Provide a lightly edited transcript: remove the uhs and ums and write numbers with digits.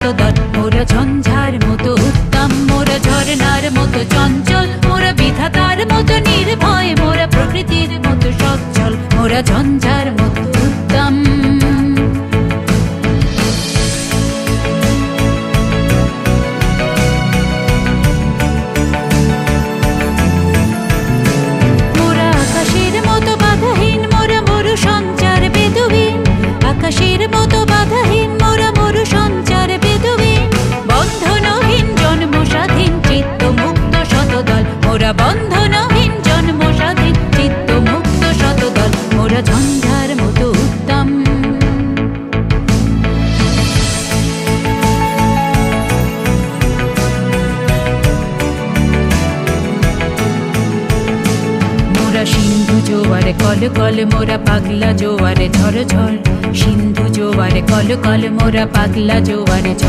শতদল। মোরা ঝঞ্ঝার মতো উত্তম, মোরা ঝরনার মতো চঞ্চল, মোরা বিধাতার মতো নির্ভয়, মোরা প্রকৃতির মতো সচ্ছল, মোরা ঝঞ্ঝার মতো উত্তম। মোরা আকাশের মতো বাধাহীন, মোরা মরু সঞ্চার বেদুইন। আকাশের মতো বাধাহীন, মোরা মরু সঞ্চার বেদুইন। বন্ধনহীন জন্ম স্বাধীন, চিত্ত মুক্ত শতদল, মোরা বন্ধনহীন জন্ম স্বাধীন, চিত্ত মুক্ত শতদল, মোরা ঝঞ্ঝার মতো উত্তম। মোরা সিন্ধু জোয়ারে কল কল, মোরা পাগলা জোয়ারে ঝড় ঝড়। সিন্ধু জোয়ারে কল কল, মোরা পাগলা জোয়ারে ঝড়